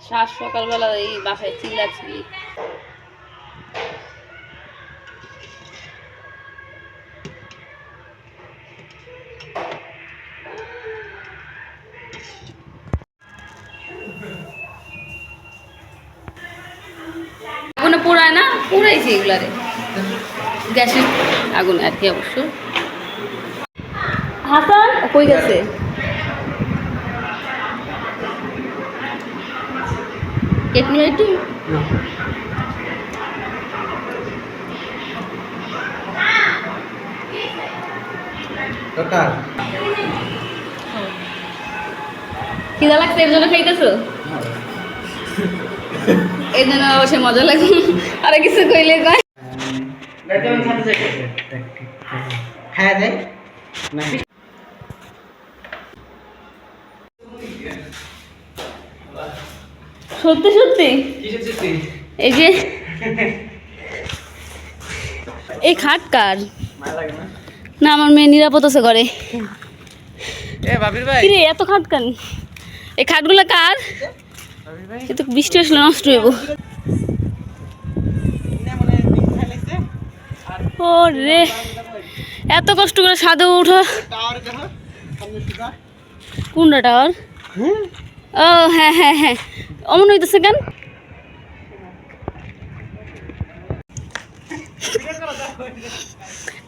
সাত সকালবেলা এই বাসায় চিল্লাচিল্লি। আগুনে পোড়ায় না, পোড়াইছে এগুলারে গ্যাসের আগুন আর কি। অবশ্য হাসান কই গেছে? কেক নিয়ে একটু খিদা লাগছে এর জন্য খাইতেছো? এই জন্য সে মজা লাগে। আর কিছু কইলে কয় খাওয়া যায় সত্যি সত্যি। এই যে এই খাট কার? না আমার মেয়ে নিরাপদ আছে ঘরে। কিরে এত খাট কান? এই খাটগুলো কার? কিন্তু বৃষ্টি আসলে নষ্ট হইব। ও রে এত কষ্ট করে ছাদে উঠা। কোনটা টাওয়ার? ও হ্যাঁ হ্যাঁ হ্যাঁ, অমন হইতেছে কেন?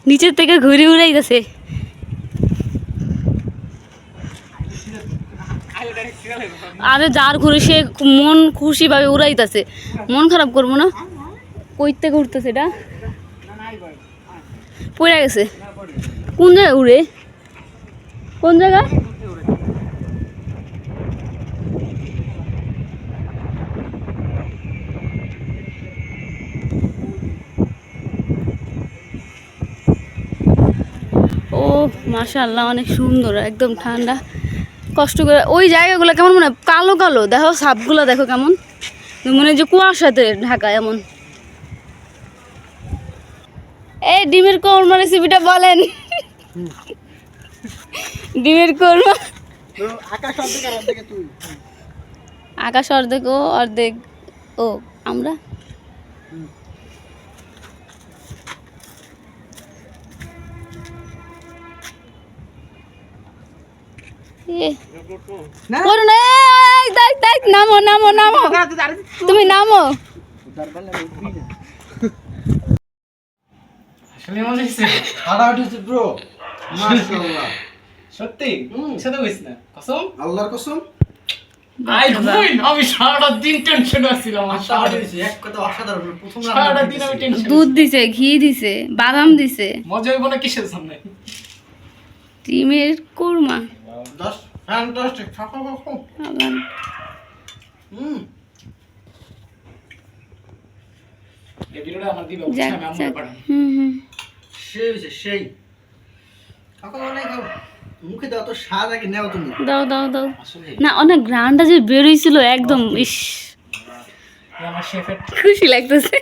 নিচের থেকে ঘুরে উড়াইতেছে। আরে যার ঘুরে সে মন খুশি ভাবে উড়াইতেছে, মন খারাপ করবো না। কই থেকে উঠতেছে এটা? পড়ে গেছে। কোন জায়গায় উড়ে? কোন জায়গা? ও মাশাআল্লাহ অনেক সুন্দর, একদম ঠান্ডা। কষ্ট করে ওই জায়গাগুলো কেমন মনে হয় কালো কালো, দেখো সাপগুলো দেখো কেমন মনে হয় যে কুয়াশাতে ঢাকা এমন। এই ডিমের কোরমা রেসিপিটা বলেন। ডিমের কোরমা আকাশ অর্ধেক ও অর্ধেক ও আমরা। নামো নামো নামো, তুমি নামো। সত্যি সাথে কইছ না কসম, আল্লাহর কসম। আমি সারাটা দিন টেনশন আছিলাম। এক কথা অসাধারণ। প্রথম সারাটা দিন আমি টেনশন। দুধ দিছে, ঘি দিছে, বাদাম দিছে। মজা হইব না কিসের সামনে? ডিমের কোরমা 10 ফ্যান্টাস্টিক। এই ভিডিওটা আমার দিবা, যাক আমি আম্মু যাক। পাঠাই। সেই হইছে সেই। কাকা অনেক মুখে দাও তো স্বাদ আগে নাও তুমি। দাও দাও দাও। আসলে না অনেক গ্রানটা যে বের হইছিল একদম, ইস আমার শেফের খুশি লাগতেছে।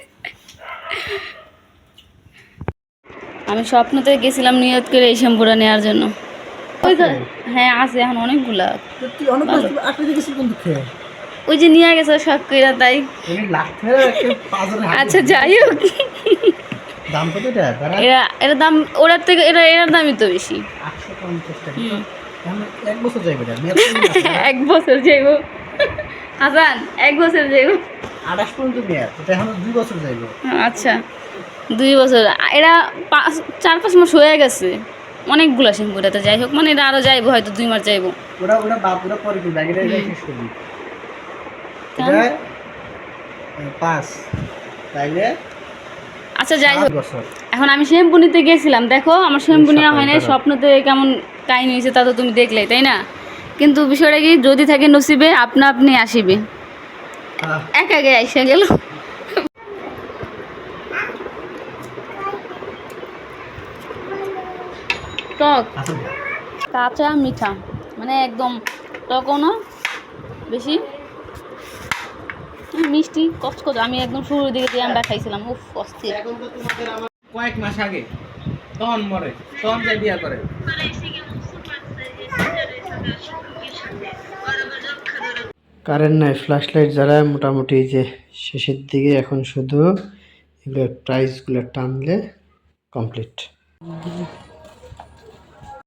আমি স্বপ্নতে গেছিলাম নিয়ত করে এই শ্যাম্পুটা নেওয়ার জন্য। ওই তো হ্যাঁ আছে এখন অনেকগুলা। তুই অনেক কষ্ট আপনি গেছিস কোন দুঃখে? ওই যে নিয়ে গেছে শখ কইরা তাই। তুমি লাখ টাকা একটা পাজরে হাত। আচ্ছা যাই হোক, দাম কত এটা? এর দাম ওটার থেকে এর দামই তো বেশি। 850 টাকা। আমি এক বছর যাইবে না। এক বছর যাইব হাসান, এক বছর যাইব। 28 পর্যন্ত মেয়াদ। এটা এখন 2 বছর যাইবে। আচ্ছা 2 বছর, এরা 4-5 মাস হয়ে গেছে অনেকগুলো শ্যাম্পুটাতে। যাই হোক মানে এটা আরো যাইবো, হয়তো 2 মাস যাইবো। ওরা বাপুরা পরে কি ব্যাগের শেষ করবি। এটা 5 তাইলে আচ্ছা যাই হোক, 7 বছর। এখন আমি শ্যাম্পু নিতে গেছিলাম, দেখো আমার শ্যাম্পু নেওয়া হয় নাই। স্বপ্নতে কেমন কাহিনী হয়েছে তা তো তুমি দেখলেই, তাই না? কিন্তু বিষয়টা কি, যদি থাকে নসিবে আপনা আপনি আসিবে, একা একা আইসা গেল। টক কাঁচা মিঠা, মানে একদম টকও না বেশি, মিষ্টি কচকচ। আমি একদম শুরুর দিকে যে আমরা খাইছিলাম, উফ অস্থির। এখন তো তোমাদের আমার কয়েক মাস আগে তখন মরে, তখন যে বিয়া করে। কারেন্ট নাই, ফ্ল্যাশ লাইট যারা মোটামুটি যে শেষের দিকে, এখন শুধু এগুলোর প্রাইসগুলো টানলে কমপ্লিট।